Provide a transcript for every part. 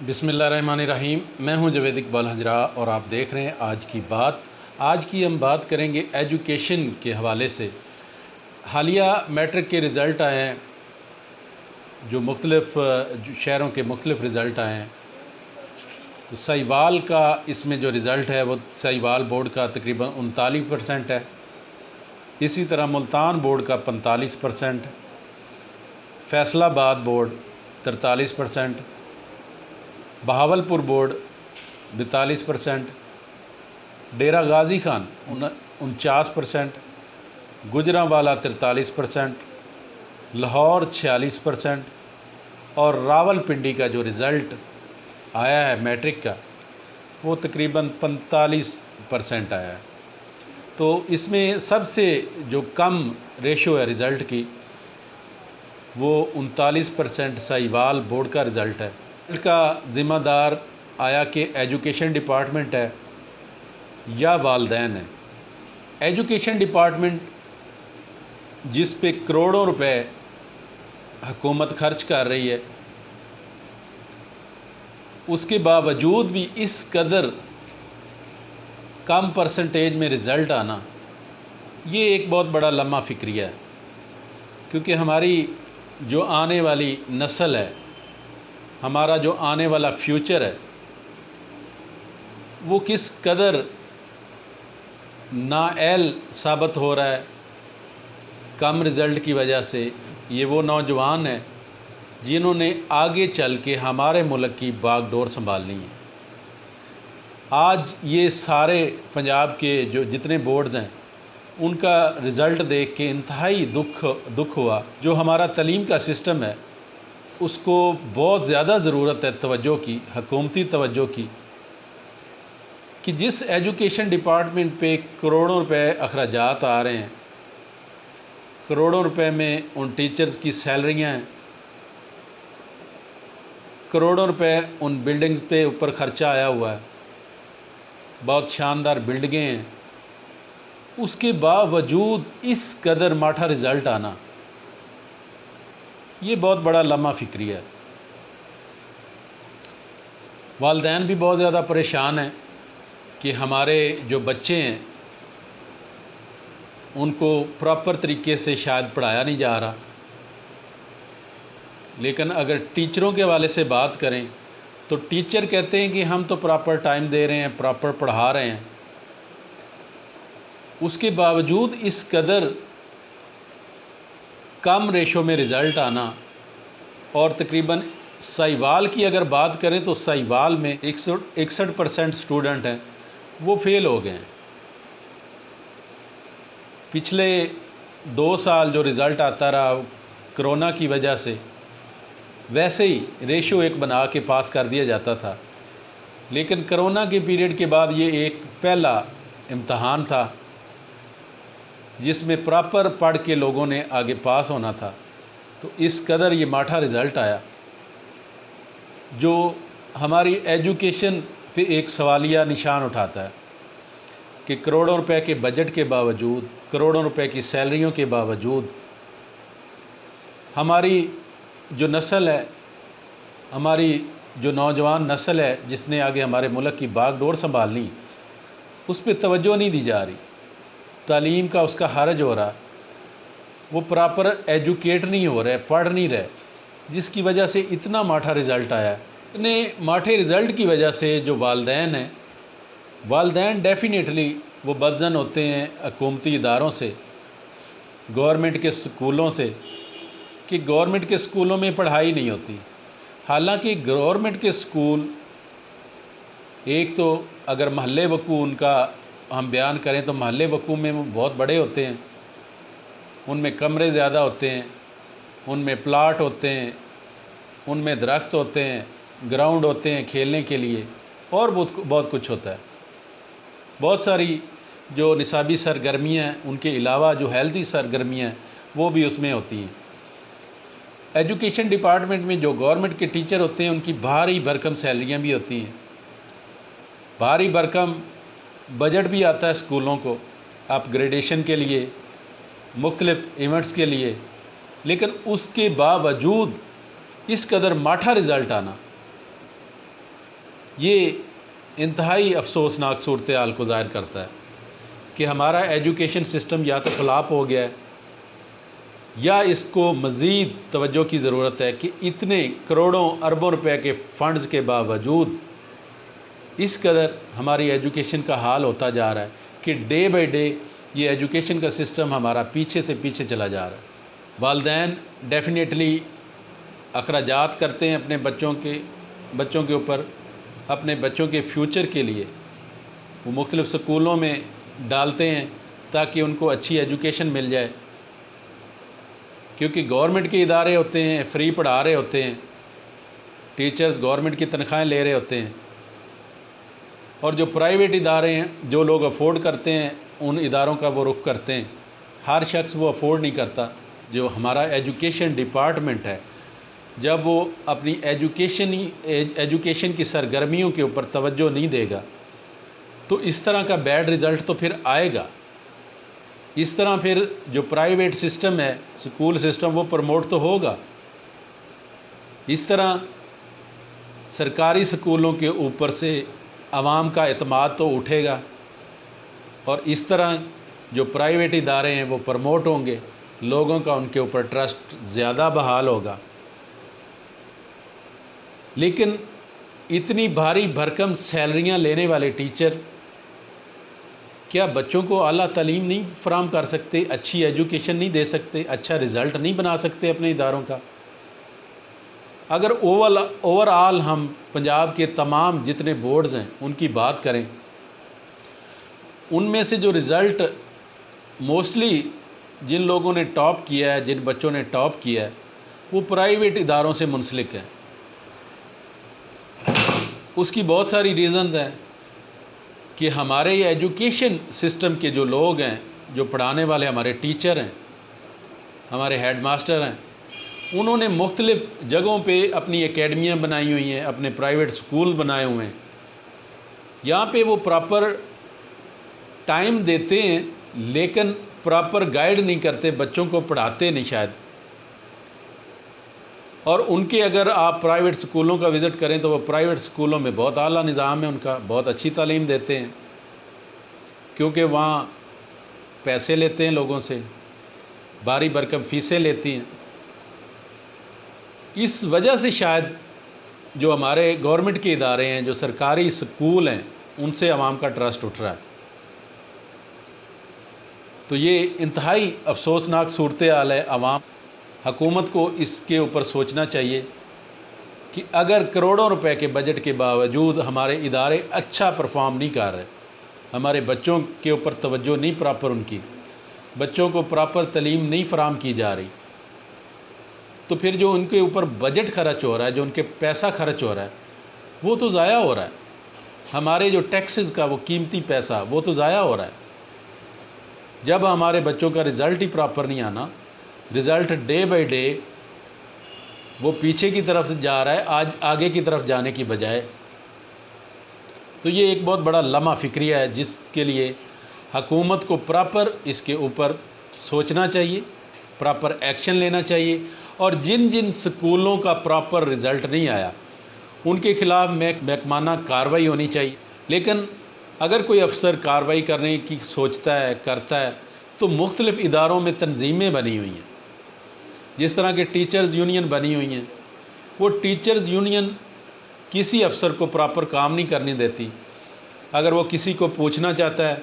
बिस्मिल्लाहिर्रहमानिर्रहीम। मैं हूं जवेद इकबाल हजरा और आप देख रहे हैं आज की बात। आज की हम बात करेंगे एजुकेशन के हवाले से। हालिया मैट्रिक के रिज़ल्ट आए हैं, जो मुख्तलिफ़ शहरों के मुख्तलिफ़ रिज़ल्ट आए हैं। तो साहिवाल का इसमें जो रिज़ल्ट है वो साहिवाल बोर्ड का तकरीबन 39% है। इसी तरह मुल्तान बोर्ड का 45%, फैसलाबाद बोर्ड 43%, बहावलपुर बोर्ड 42%, डेरा गाज़ी खान 49%, गुजरांवाला 43%, लाहौर 46% और रावलपिंडी का जो रिज़ल्ट आया है मैट्रिक का वो तकरीबन 45% आया है। तो इसमें सबसे जो कम रेशो है रिज़ल्ट की वो 39% साहिवाल बोर्ड का रिज़ल्ट है। का ज़िम्मेदार आया कि एजुकेशन डिपार्टमेंट है या वालदैन है। एजुकेशन डिपार्टमेंट जिस पे करोड़ों रुपए हुकूमत खर्च कर रही है, उसके बावजूद भी इस कदर कम परसेंटेज में रिज़ल्ट आना, ये एक बहुत बड़ा लम्हा फ़िक्रिया है। क्योंकि हमारी जो आने वाली नस्ल है, हमारा जो आने वाला फ्यूचर है, वो किस कदर नाअहल साबित हो रहा है कम रिज़ल्ट की वजह से। ये वो नौजवान हैं जिन्होंने आगे चल के हमारे मुल्क की बागडोर संभालनी है। आज ये सारे पंजाब के जो जितने बोर्ड्स हैं उनका रिज़ल्ट देख के इंतहाई दुख हुआ। जो हमारा तालीम का सिस्टम है उसको बहुत ज़्यादा ज़रूरत है तवज्जो की, हुकूमती तवज्जो की, कि जिस एजुकेशन डिपार्टमेंट पे करोड़ों रुपए अखराजात आ रहे हैं, करोड़ों रुपए में उन टीचर्स की सैलरियाँ हैं, करोड़ों रुपए उन बिल्डिंग्स पे ऊपर ख़र्चा आया हुआ है, बहुत शानदार बिल्डिंगें हैं, उसके बावजूद इस कदर माठा रिज़ल्ट आना, ये बहुत बड़ा लम्हा फ़िक्रिया है। वालिदैन भी बहुत ज़्यादा परेशान हैं कि हमारे जो बच्चे हैं उनको प्रॉपर तरीके से शायद पढ़ाया नहीं जा रहा। लेकिन अगर टीचरों के हवाले से बात करें तो टीचर कहते हैं कि हम तो प्रॉपर टाइम दे रहे हैं, प्रॉपर पढ़ा रहे हैं, उसके बावजूद इस कदर कम रेशो में रिज़ल्ट आना। और तकरीबन साहिवाल की अगर बात करें तो साहिवाल में 61% स्टूडेंट हैं वो फ़ेल हो गए हैं। पिछले 2 साल जो रिज़ल्ट आता रहा कोरोना की वजह से, वैसे ही रेशो 1 बना के पास कर दिया जाता था। लेकिन कोरोना के पीरियड के बाद ये एक पहला इम्तहान था जिसमें प्रॉपर पढ़ के लोगों ने आगे पास होना था। तो इस कदर ये माठा रिज़ल्ट आया जो हमारी एजुकेशन पे एक सवालिया निशान उठाता है कि करोड़ों रुपए के बजट के बावजूद, करोड़ों रुपए की सैलरियों के बावजूद हमारी जो नस्ल है, हमारी जो नौजवान नस्ल है जिसने आगे हमारे मुल्क की बागडोर संभालनी, उस पर तवज्जो नहीं दी जा रही। तालीम का उसका हर्ज हो रहा, वो प्रॉपर एजुकेट नहीं हो रहे, पढ़ नहीं रहे, जिसकी वजह से इतना माठा रिज़ल्ट आया। इतने माठे रिज़ल्ट की वजह से जो वालिदैन हैं, वालिदैन डेफिनेटली वो बदजन होते हैं हुकूमती इदारों से, गवर्नमेंट के स्कूलों से, कि गवर्नमेंट के स्कूलों में पढ़ाई नहीं होती। हालांकि गवर्नमेंट के स्कूल एक तो अगर महल्ले वकू उनका हम बयान करें तो महल्ले वकू में वो बहुत बड़े होते हैं, उनमें कमरे ज़्यादा होते हैं, उनमें प्लाट होते हैं, उनमें दरख्त होते हैं, ग्राउंड होते हैं खेलने के लिए, और बहुत कुछ होता है। बहुत सारी जो निसाबी सरगर्मियाँ हैं उनके अलावा जो हेल्दी सरगर्मियाँ हैं वो भी उसमें होती हैं। एजुकेशन डिपार्टमेंट में जो गवर्नमेंट के टीचर होते हैं उनकी भारी भरकम सैलरियाँ भी होती हैं, भारी भरकम बजट भी आता है स्कूलों को अपग्रेडेशन के लिए, मुख्तलिफ़ इवेंट्स के लिए। लेकिन उसके बावजूद इस कदर माठा रिज़ल्ट आना, ये इंतहाई अफसोसनाक सूरत हाल को ज़ाहिर करता है कि हमारा एजुकेशन सिस्टम या तो फ्लॉप हो गया है या इसको मज़ीद तवज्जो की ज़रूरत है कि इतने करोड़ों अरबों रुपए के फ़ंड्स के बावजूद इस कदर हमारी एजुकेशन का हाल होता जा रहा है कि डे बाई डे ये एजुकेशन का सिस्टम हमारा पीछे से पीछे चला जा रहा है। वालिदैन डेफ़िनेटली अखराजात करते हैं अपने बच्चों के ऊपर, अपने बच्चों के फ्यूचर के लिए वो मुख्तलिफ़ स्कूलों में डालते हैं ताकि उनको अच्छी एजुकेशन मिल जाए, क्योंकि गवर्नमेंट के इदारे होते हैं, फ्री पढ़ा रहे होते हैं, टीचर्स गवर्नमेंट की तनख्वाहें ले रहे होते हैं, और जो प्राइवेट इदारे हैं जो लोग अफोर्ड करते हैं उन इदारों का वो रुख करते हैं। हर शख्स वो अफोर्ड नहीं करता। जो हमारा एजुकेशन डिपार्टमेंट है, जब वो अपनी एजुकेशन की सरगर्मियों के ऊपर तवज्जो नहीं देगा तो इस तरह का बैड रिज़ल्ट तो फिर आएगा। इस तरह फिर जो प्राइवेट सिस्टम है, स्कूल सिस्टम, वो प्रमोट तो होगा। इस तरह सरकारी स्कूलों के ऊपर से आवाम का एतमाद तो उठेगा और इस तरह जो प्राइवेट इदारे हैं वो प्रमोट होंगे, लोगों का उनके ऊपर ट्रस्ट ज़्यादा बहाल होगा। लेकिन इतनी भारी भरकम सैलरियां लेने वाले टीचर क्या बच्चों को आला तालीम नहीं फराम कर सकते, अच्छी एजुकेशन नहीं दे सकते, अच्छा रिज़ल्ट नहीं बना सकते अपने इदारों का? अगर ओवरऑल हम पंजाब के तमाम जितने बोर्ड्स हैं उनकी बात करें, उनमें से जो रिज़ल्ट मोस्टली जिन लोगों ने टॉप किया है, जिन बच्चों ने टॉप किया है, वो प्राइवेट इदारों से मुंसलिक हैं। उसकी बहुत सारी रीज़न्स हैं कि हमारे ये एजुकेशन सिस्टम के जो लोग हैं, जो पढ़ाने वाले हमारे टीचर हैं, हमारे हेड मास्टर हैं, उन्होंने मुख्तलिफ़ जगहों पे अपनी एकेडमियाँ बनाई हुई हैं, अपने प्राइवेट स्कूल बनाए हुए हैं। यहाँ पे वो प्रॉपर टाइम देते हैं लेकिन प्रॉपर गाइड नहीं करते, बच्चों को पढ़ाते नहीं शायद। और उनके अगर आप प्राइवेट स्कूलों का विज़िट करें तो वो प्राइवेट स्कूलों में बहुत आला निज़ाम है उनका, बहुत अच्छी तालीम देते हैं, क्योंकि वहाँ पैसे लेते हैं लोगों से, भारी भरकम फ़ीसें लेती हैं। इस वजह से शायद जो हमारे गवर्नमेंट के इदारे हैं, जो सरकारी स्कूल हैं, उनसे आवाम का ट्रस्ट उठ रहा है। तो ये इंतहाई अफसोसनाक सूरत हाल है। आवाम, हुकूमत को इसके ऊपर सोचना चाहिए कि अगर करोड़ों रुपए के बजट के बावजूद हमारे इदारे अच्छा परफॉर्म नहीं कर रहे, हमारे बच्चों के ऊपर तवज्जो नहीं प्रॉपर, उनकी बच्चों को प्रॉपर तालीम नहीं फराम की जा रही, तो फिर जो उनके ऊपर बजट खर्च हो रहा है, जो उनके पैसा खर्च हो रहा है, वो तो ज़ाया हो रहा है। हमारे जो टैक्सेस का वो कीमती पैसा वो तो ज़ाया हो रहा है। जब हमारे बच्चों का रिज़ल्ट ही प्रॉपर नहीं आना, रिज़ल्ट डे बाय डे वो पीछे की तरफ से जा रहा है, आज आगे की तरफ जाने की बजाय। तो ये एक बहुत बड़ा लम्हा फ़िक्रिया है जिसके लिए हुकूमत को प्रॉपर इसके ऊपर सोचना चाहिए, प्रॉपर एक्शन लेना चाहिए, और जिन जिन स्कूलों का प्रॉपर रिज़ल्ट नहीं आया उनके ख़िलाफ़ महकमाना कार्रवाई होनी चाहिए। लेकिन अगर कोई अफसर कार्रवाई करने की सोचता है, करता है, तो मुख्तलिफ़ इदारों में तंजीमें बनी हुई हैं, जिस तरह के टीचर्स यूनियन बनी हुई हैं। वो टीचर्स यूनियन किसी अफसर को प्रॉपर काम नहीं करने देती। अगर वो किसी को पूछना चाहता है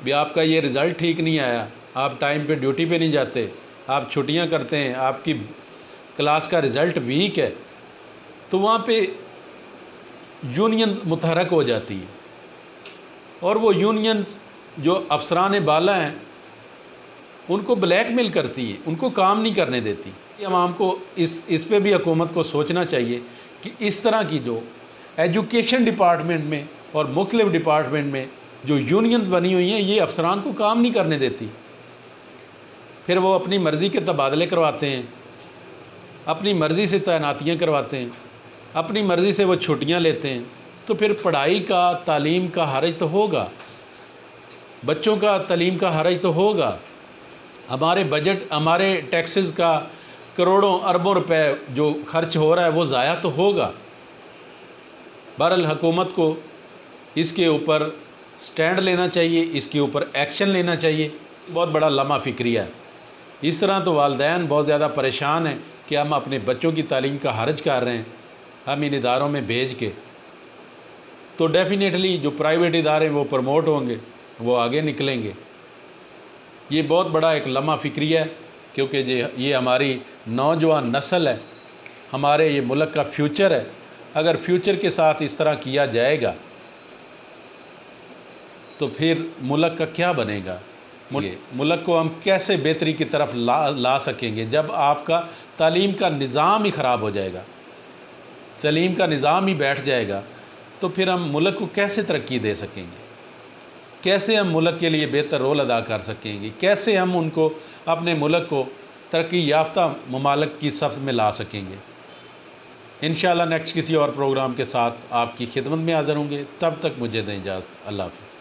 भी आपका ये रिज़ल्ट ठीक नहीं आया, आप टाइम पे ड्यूटी पे नहीं जाते, आप छुट्टियां करते हैं, आपकी क्लास का रिज़ल्ट वीक है, तो वहाँ पे यूनियन मुतहरक हो जाती है और वो यूनियन जो अफसरान बाला हैं उनको ब्लैकमेल करती है, उनको काम नहीं करने देती। आवाम को इस पे भी हुकूमत को सोचना चाहिए कि इस तरह की जो एजुकेशन डिपार्टमेंट में और मुख्तलिफ़ डिपार्टमेंट में जो यूनियन बनी हुई हैं, ये अफसरान को काम नहीं करने देती। फिर वो अपनी मर्ज़ी के तबादले करवाते हैं, अपनी मर्ज़ी से तैनातियाँ करवाते हैं, अपनी मर्ज़ी से वो छुट्टियाँ लेते हैं। तो फिर पढ़ाई का, तालीम का हर्ज तो होगा, बच्चों का तालीम का हर्ज तो होगा, हमारे बजट, हमारे टैक्सेस का करोड़ों अरबों रुपए जो खर्च हो रहा है वो ज़ाया तो होगा। बहरहाल हुकूमत को इसके ऊपर स्टैंड लेना चाहिए, इसके ऊपर एक्शन लेना चाहिए। बहुत बड़ा लम्हा फ़िक्रिया है। इस तरह तो वालिदैन बहुत ज़्यादा परेशान हैं कि हम अपने बच्चों की तालीम का हर्ज कर रहे हैं, हम इन इदारों में भेज के, तो डेफ़िनेटली जो प्राइवेट इदारे हैं वो प्रमोट होंगे, वो आगे निकलेंगे। ये बहुत बड़ा एक लम्हा फ़िक्रिया है, क्योंकि ये हमारी नौजवान नस्ल है, हमारे ये मुल्क का फ्यूचर है। अगर फ्यूचर के साथ इस तरह किया जाएगा तो फिर मुल्क का क्या बनेगा? मुल्क को हम कैसे बेहतरी की तरफ ला सकेंगे जब आपका तालीम का निज़ाम ही ख़राब हो जाएगा, तालीम का निज़ाम ही बैठ जाएगा, तो फिर हम मुल्क को कैसे तरक्की दे सकेंगे? कैसे हम मुल्क के लिए बेहतर रोल अदा कर सकेंगे? कैसे हम उनको, अपने मुल्क को तरक्की याफ्ता ममालिक की सफ़ में ला सकेंगे? इंशाअल्लाह नेक्स्ट किसी और प्रोग्राम के साथ आपकी खिदमत में हाज़िर होंगे। तब तक मुझे दें इजाज़त। अल्लाह हाफ़िज़।